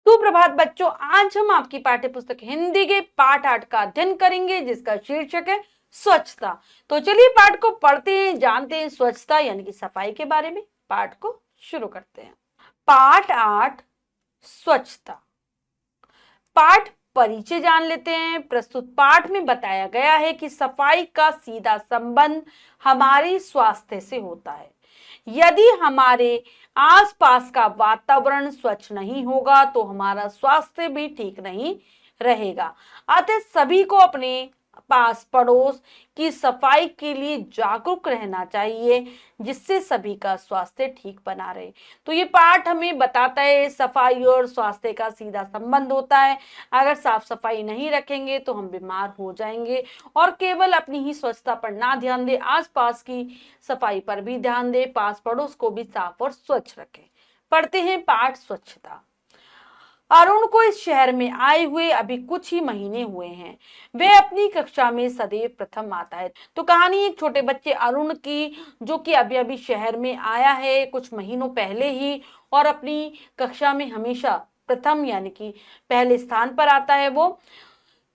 सुप्रभात बच्चों, आज हम आपकी पाठ्य पुस्तक हिंदी के पाठ 8 का अध्ययन करेंगे, जिसका शीर्षक है स्वच्छता। तो चलिए पाठ को पढ़ते हैं, जानते हैं स्वच्छता यानी कि सफाई के बारे में। पाठ को शुरू करते हैं। पाठ 8 स्वच्छता। पाठ परिचय जान लेते हैं। प्रस्तुत पाठ में बताया गया है कि सफाई का सीधा संबंध हमारे स्वास्थ्य से होता है। यदि हमारे आसपास का वातावरण स्वच्छ नहीं होगा तो हमारा स्वास्थ्य भी ठीक नहीं रहेगा। अतः सभी को अपने पास पड़ोस की सफाई के लिए जागरूक रहना चाहिए, जिससे सभी का स्वास्थ्य ठीक बना रहे। तो ये पाठ हमें बताता है सफाई और स्वास्थ्य का सीधा संबंध होता है। अगर साफ सफाई नहीं रखेंगे तो हम बीमार हो जाएंगे, और केवल अपनी ही स्वच्छता पर ना ध्यान दे, आसपास की सफाई पर भी ध्यान दे, पास पड़ोस को भी साफ और स्वच्छ रखें। पढ़ते हैं पाठ स्वच्छता। अरुण को इस शहर में आए हुए अभी कुछ ही महीने हुए हैं। वह अपनी कक्षा में सदैव प्रथम आता है। तो कहानी एक छोटे बच्चे अरुण की, जो कि अभी अभी शहर में आया है कुछ महीनों पहले ही, और अपनी कक्षा में हमेशा प्रथम यानी कि पहले स्थान पर आता है। वो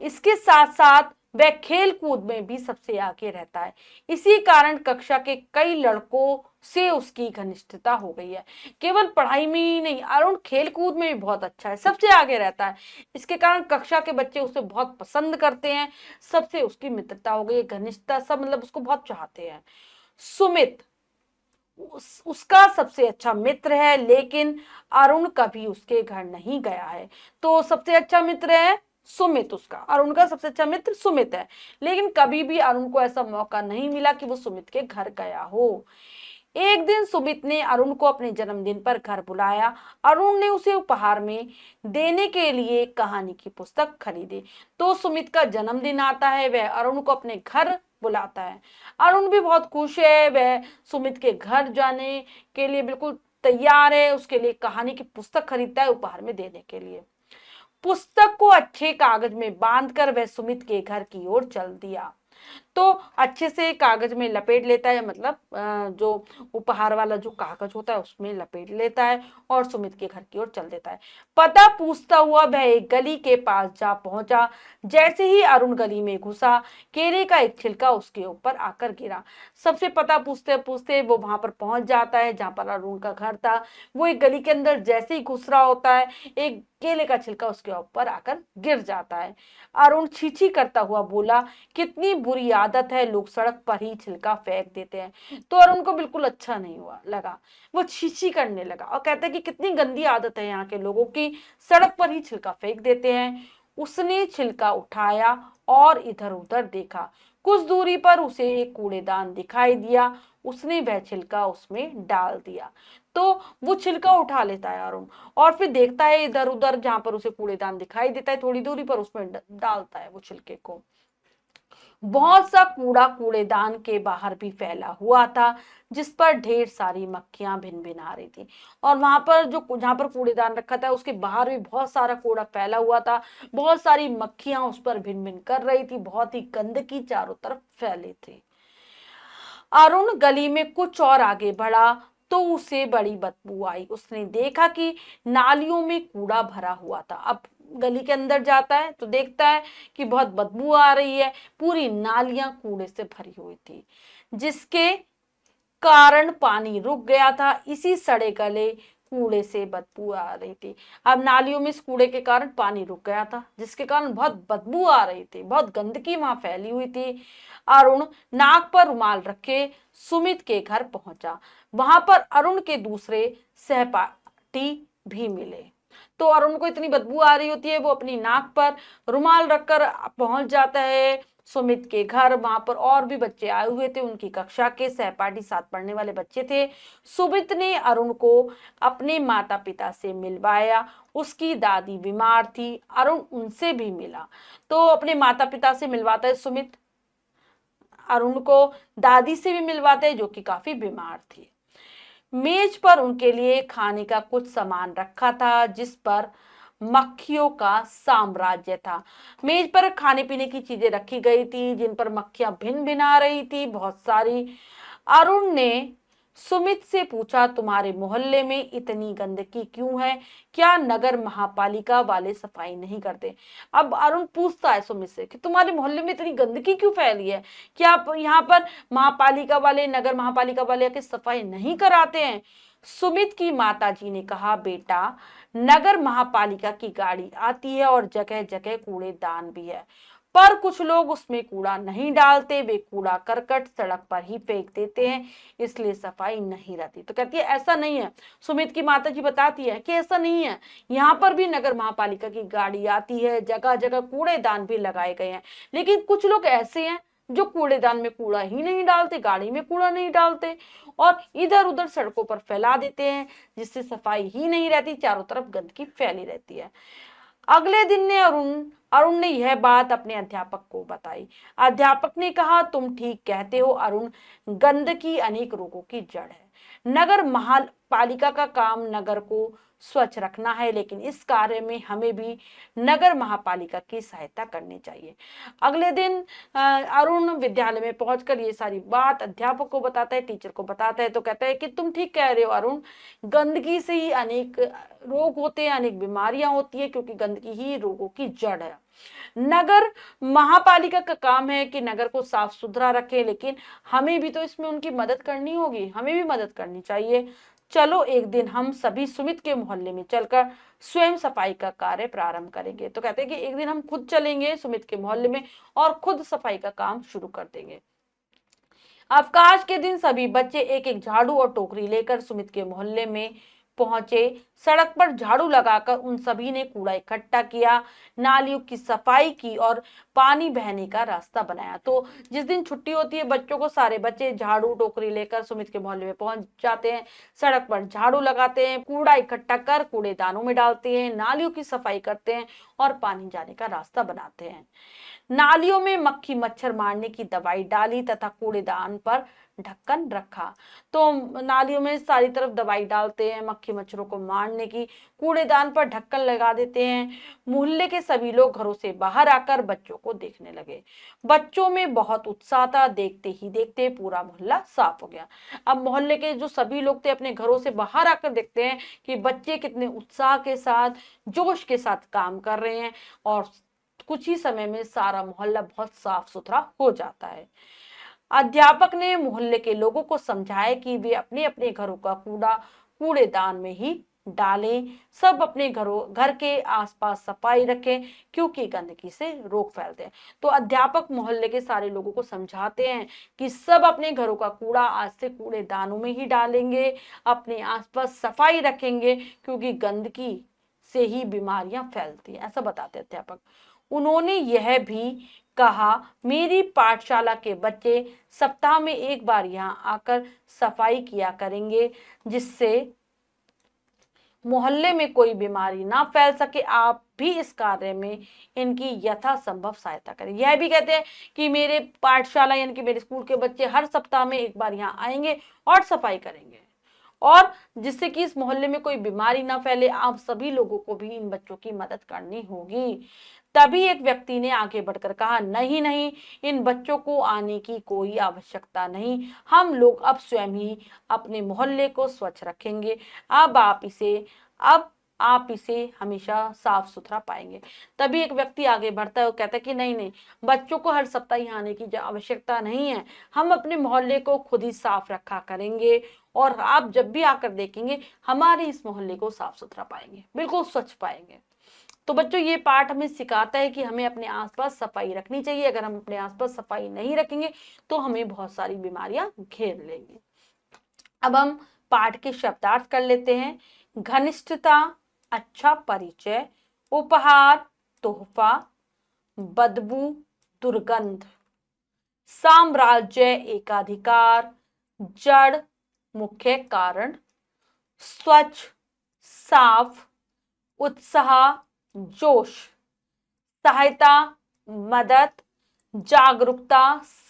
इसके साथ साथ वह खेल कूद में भी सबसे आगे रहता है। इसी कारण कक्षा के कई लड़कों से उसकी घनिष्ठता हो गई है। केवल पढ़ाई में ही नहीं, अरुण खेल कूद में भी बहुत अच्छा है, सबसे आगे रहता है। इसके कारण कक्षा के बच्चे उसे बहुत पसंद करते हैं, सबसे उसकी मित्रता हो गई, घनिष्ठता, सब मतलब उसको बहुत चाहते हैं। सुमित उसका सबसे अच्छा मित्र है, लेकिन अरुण कभी उसके घर नहीं गया है। तो सबसे अच्छा मित्र है सुमित, उसका अरुण का सबसे अच्छा मित्र सुमित है, लेकिन कभी भी अरुण को ऐसा मौका नहीं मिला कि वो सुमित के घर गया हो। एक दिन सुमित ने अरुण को अपने जन्मदिन पर घर बुलाया। अरुण ने उसे उपहार में देने के लिए कहानी की पुस्तक खरीदी। तो सुमित का जन्मदिन आता है, वह अरुण को अपने घर बुलाता है। अरुण भी बहुत खुश है, वह सुमित के घर जाने के लिए बिल्कुल तैयार है, उसके लिए कहानी की पुस्तक खरीदता है उपहार में देने के लिए। पुस्तक को अच्छे कागज में बांधकर वह सुमित के घर की ओर चल दिया। तो अच्छे से कागज में लपेट लेता है, मतलब जो उपहार वाला जो कागज होता है उसमें लपेट लेता है, और सुमित के घर की ओर चल देता है। पता पूछता हुआ वह एक गली के पास जा पहुंचा। जैसे ही अरुण गली में घुसा, केले का एक छिलका उसके ऊपर आकर गिरा। सबसे पता पूछते पूछते वो वहां पर पहुंच जाता है जहां पर अरुण का घर था। वो एक गली के अंदर जैसे ही घुस रहा होता है, एक केले का छिलका उसके ऊपर आकर गिर जाता है। अरुण छीछी करता हुआ बोला, कितनी बुरी आदत है, लोग सड़क पर ही छिलका फेंक देते हैं। तो अरुण को बिल्कुल अच्छा नहीं हुआ लगा, वो छीछी करने लगा और कहता है कि कितनी गंदी आदत है यहाँ के लोगों की, सड़क पर ही छिलका फेंक देते हैं। उसने छिलका उठाया और इधर उधर देखा। कुछ दूरी पर उसे एक कूड़ेदान दिखाई दिया। उसने वह छिलका उसमें डाल दिया। तो वो छिलका उठा लेता है अरुण, और फिर देखता है इधर उधर, जहां पर उसे कूड़ेदान दिखाई देता है थोड़ी दूरी पर, उसमें डालता है वो छिलके को। बहुत सा कूड़ा कूड़ेदान के बाहर भी फैला हुआ था, जिस पर ढेर सारी मक्खियां भिन भिन आ रही थी। और वहां पर जहां पर कूड़ेदान रखा था उसके बाहर भी बहुत सारा कूड़ा फैला हुआ था। बहुत सारी मक्खियां उस पर भिन भिन कर रही थी, बहुत ही गंदगी चारों तरफ फैली थी। अरुण गली में कुछ और आगे बढ़ा तो उसे बड़ी बदबू आई। उसने देखा कि नालियों में कूड़ा भरा हुआ था। अब गली के अंदर जाता है तो देखता है कि बहुत बदबू आ रही है, पूरी नालियां कूड़े से भरी हुई थी, जिसके कारण पानी रुक गया था। इसी सड़े गले कूड़े से बदबू आ रही थी। अब नालियों में इस कूड़े के कारण पानी रुक गया था, जिसके कारण बहुत बदबू आ रही थी, बहुत गंदगी वहां फैली हुई थी। अरुण नाक पर रुमाल रखे सुमित के घर पहुंचा। वहां पर अरुण के दूसरे सहपाठी भी मिले। तो अरुण को इतनी बदबू आ रही होती है, वो अपनी नाक पर रुमाल रखकर पहुंच जाता है सुमित के घर। वहां पर और भी बच्चे आए हुए थे, उनकी कक्षा के सहपाठी, साथ पढ़ने वाले बच्चे थे। सुमित ने अरुण को अपने माता पिता से मिलवाया। उसकी दादी बीमार थी, अरुण उनसे भी मिला। तो अपने माता पिता से मिलवाता है सुमित, अरुण को दादी से भी मिलवाते हैं जो कि काफी बीमार थी। मेज पर उनके लिए खाने का कुछ सामान रखा था, जिस पर मक्खियों का साम्राज्य था। मेज पर खाने पीने की चीजें रखी गई थी, जिन पर मक्खियां भिन भिन आ रही थी, बहुत सारी। अरुण ने सुमित से पूछा, तुम्हारे मोहल्ले में इतनी गंदगी क्यों है? क्या नगर महापालिका वाले सफाई नहीं करते? अब अरुण पूछता है सुमित से कि तुम्हारे मोहल्ले में इतनी गंदगी क्यों फैली है? क्या आप यहाँ पर महापालिका वाले, नगर महापालिका वाले आके सफाई नहीं कराते हैं? सुमित की माताजी ने कहा, बेटा, नगर महापालिका की गाड़ी आती है और जगह जगह कूड़ेदान भी है, पर कुछ लोग उसमें कूड़ा नहीं डालते, वे कूड़ा करकट सड़क पर ही फेंक देते हैं, इसलिए सफाई नहीं रहती। तो कहती है ऐसा नहीं है। सुमित की माताजी बताती है कि ऐसा नहीं है, यहाँ पर भी नगर महापालिका की गाड़ी आती है, जगह जगह कूड़ेदान भी लगाए गए हैं, लेकिन कुछ लोग ऐसे हैं जो कूड़ेदान में कूड़ा ही नहीं डालते, गाड़ी में कूड़ा नहीं डालते और इधर उधर सड़कों पर फैला देते हैं, जिससे सफाई ही नहीं रहती, चारों तरफ गंदगी फैली रहती है। अगले दिन ने अरुण ने यह बात अपने अध्यापक को बताई। अध्यापक ने कहा, तुम ठीक कहते हो अरुण, गंदगी अनेक रोगों की जड़ है। नगर महापालिका का काम नगर को स्वच्छ रखना है, लेकिन इस कार्य में हमें भी नगर महापालिका की सहायता करनी चाहिए। अगले दिन अरुण विद्यालय में पहुंचकर ये सारी बात अध्यापक को बताता है, टीचर को बताता है। तो कहता है कि तुम ठीक कह रहे हो अरुण, गंदगी से ही अनेक रोग होते हैं, अनेक बीमारियां होती है, क्योंकि गंदगी ही रोगों की जड़ है। नगर महापालिका का काम है कि नगर को साफ सुथरा रखे, लेकिन हमें भी तो इसमें उनकी मदद करनी होगी, हमें भी मदद करनी चाहिए। चलो एक दिन हम सभी सुमित के मोहल्ले में चलकर स्वयं सफाई का कार्य प्रारंभ करेंगे। तो कहते हैं कि एक दिन हम खुद चलेंगे सुमित के मोहल्ले में और खुद सफाई का काम शुरू कर देंगे। अवकाश के दिन सभी बच्चे एक एक झाड़ू और टोकरी लेकर सुमित के मोहल्ले में पहुंचे। सड़क पर झाड़ू लगाकर उन सभी ने कूड़ा इकट्ठा किया, नालियों की सफाई की और पानी बहने का रास्ता बनाया। तो जिस दिन छुट्टी होती है बच्चों को, सारे बच्चे झाड़ू टोकरी लेकर सुमित के मोहल्ले में पहुंच जाते हैं, सड़क पर झाड़ू लगाते हैं, कूड़ा इकट्ठा कर कूड़ेदानों में डालते हैं, नालियों की सफाई करते हैं और पानी जाने का रास्ता बनाते हैं। नालियों में मक्खी मच्छर मारने की दवाई डाली तथा कूड़ेदान पर ढक्कन रखा। तो नालियों में सारी तरफ दवाई डालते हैं मक्खी मच्छरों को मारने की, कूड़ेदान पर ढक्कन लगा देते हैं। मोहल्ले के सभी लोग घरों से बाहर आकर बच्चों को देखने लगे। बच्चों में बहुत उत्साह था, देखते ही देखते पूरा मोहल्ला साफ हो गया। अब मोहल्ले के जो सभी लोग थे अपने घरों से बाहर आकर देखते हैं कि बच्चे कितने उत्साह के साथ, जोश के साथ काम कर रहे हैं और कुछ ही समय में सारा मोहल्ला बहुत साफ सुथरा हो जाता है। अध्यापक ने मोहल्ले के लोगों को समझाया कि वे अपने अपने घरों का कूड़ा कूड़ेदान में ही डालें, सब अपने घर के आसपास सफाई रखें, क्योंकि गंदगी से रोग फैलते हैं। तो अध्यापक मोहल्ले के सारे लोगों को समझाते हैं कि सब अपने घरों का कूड़ा आज से कूड़ेदानों में ही डालेंगे, अपने आसपास सफाई रखेंगे, क्योंकि गंदगी से ही बीमारियां फैलती हैं, ऐसा बताते अध्यापक। उन्होंने यह भी कहा, मेरी पाठशाला के बच्चे सप्ताह में एक बार यहाँ आकर सफाई किया करेंगे, जिससे मोहल्ले में कोई बीमारी ना फैल सके। आप भी इस कार्य में इनकी यथासंभव सहायता करें। यह भी कहते हैं कि मेरे पाठशाला यानी कि मेरे स्कूल के बच्चे हर सप्ताह में एक बार यहाँ आएंगे और सफाई करेंगे, और जिससे कि इस मोहल्ले में कोई बीमारी ना फैले। आप सभी लोगों को भी इन बच्चों की मदद करनी होगी। तभी एक व्यक्ति ने आगे बढ़कर कहा, नहीं नहीं, इन बच्चों को आने की कोई आवश्यकता नहीं, हम लोग अब स्वयं ही अपने मोहल्ले को स्वच्छ रखेंगे। अब आप इसे हमेशा साफ सुथरा पाएंगे। तभी एक व्यक्ति आगे बढ़ता है और कहता है कि नहीं नहीं, बच्चों को हर सप्ताह यहाँ आने की आवश्यकता नहीं है, हम अपने मोहल्ले को खुद ही साफ रखा करेंगे और आप जब भी आकर देखेंगे हमारे इस मोहल्ले को साफ सुथरा पाएंगे, बिल्कुल स्वच्छ पाएंगे। तो बच्चों, ये पाठ हमें सिखाता है कि हमें अपने आसपास सफाई रखनी चाहिए। अगर हम अपने आसपास सफाई नहीं रखेंगे तो हमें बहुत सारी बीमारियां घेर लेंगी। अब हम पाठ के शब्दार्थ कर लेते हैं। घनिष्ठता, अच्छा परिचय, उपहार, तोहफा, बदबू, दुर्गंध, साम्राज्य, एकाधिकार, जड़, मुख्य कारण, स्वच्छ, साफ, उत्साह, जोश, सहायता, मदद, जागरूकता,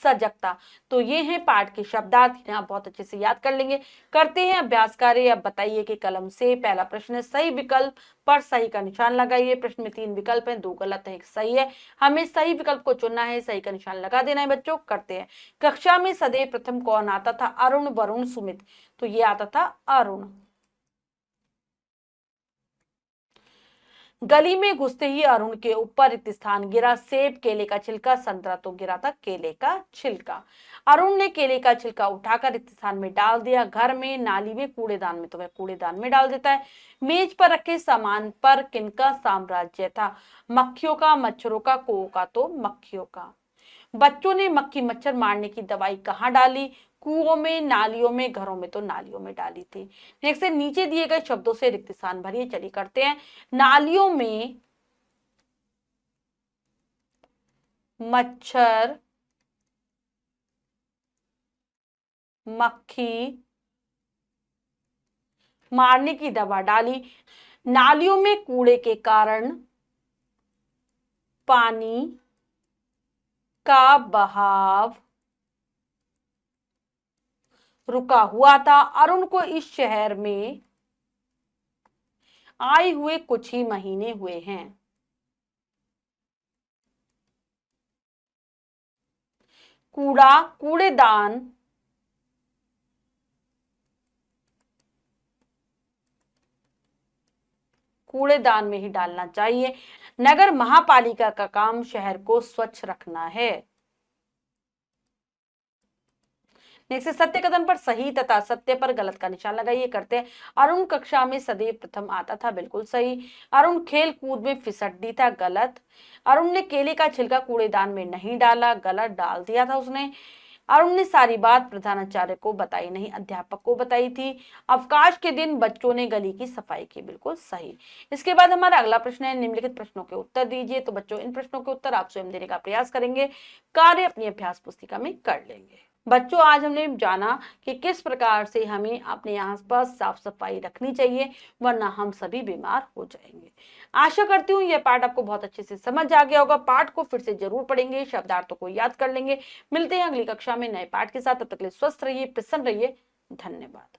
सजगता। तो ये है पाठ के शब्दार्थ, इन्हें आप बहुत अच्छे से याद कर लेंगे। करते हैं अभ्यास कार्य। अब बताइए कि कलम से पहला प्रश्न है, सही विकल्प पर सही का निशान लगाइए। प्रश्न में 3 विकल्प हैं, 2 गलत है, 1 सही है। हमें सही विकल्प को चुनना है, सही का निशान लगा देना है बच्चों। करते हैं। कक्षा में सदैव प्रथम कौन आता था? अरुण, वरुण, सुमित। तो ये आता था अरुण। गली में घुसते ही अरुण के ऊपर रिक्त स्थान गिरा, सेब, केले का छिलका, संतरा। तो गिरा था केले का छिलका। अरुण ने केले का छिलका उठाकर रिक्त स्थान में डाल दिया। घर में, नाली में, कूड़ेदान में। तो वह कूड़ेदान में डाल देता है। मेज पर रखे सामान पर किनका साम्राज्य था? मक्खियों का, मच्छरों का, कौओं का। तो मक्खियों का। बच्चों ने मक्खी मच्छर मारने की दवाई कहाँ डाली? कुओं में, नालियों में, घरों में। तो नालियों में डाली थी। नेक्स्ट है, नीचे दिए गए शब्दों से रिक्त स्थान भरिए। चलिए करते हैं। नालियों में मच्छर, मक्खी मारने की दवा डाली। नालियों में कूड़े के कारण पानी का बहाव रुका हुआ था। अरुण को इस शहर में आए हुए कुछ ही महीने हुए हैं। कूड़ा, कूड़ेदान, कूड़ेदान में ही डालना चाहिए। नगर महापालिका का काम शहर को स्वच्छ रखना है। नेक्स्ट, सत्य कथन पर सही तथा सत्य पर गलत का निशान लगाइए। करते हैं। अरुण कक्षा में सदैव प्रथम आता था। बिल्कुल सही। अरुण खेल कूद में फिसड्डी था। गलत। अरुण ने केले का छिलका कूड़ेदान में नहीं डाला। गलत। डाल दिया था उसने। अरुण ने सारी बात प्रधानाचार्य को बताई नहीं, अध्यापक को बताई थी। अवकाश के दिन बच्चों ने गली की सफाई की। बिल्कुल सही। इसके बाद हमारा अगला प्रश्न है, निम्नलिखित प्रश्नों के उत्तर दीजिए। तो बच्चों, इन प्रश्नों के उत्तर आप स्वयं देने का प्रयास करेंगे। कार्य अपनी अभ्यास पुस्तिका में कर लेंगे। बच्चों, आज हमने जाना कि किस प्रकार से हमें अपने आसपास साफ सफाई रखनी चाहिए, वरना हम सभी बीमार हो जाएंगे। आशा करती हूँ यह पाठ आपको बहुत अच्छे से समझ आ गया होगा। पाठ को फिर से जरूर पढ़ेंगे, शब्दार्थों को याद कर लेंगे। मिलते हैं अगली कक्षा में नए पाठ के साथ। तब तक के लिए स्वस्थ रहिए, प्रसन्न रहिए। धन्यवाद।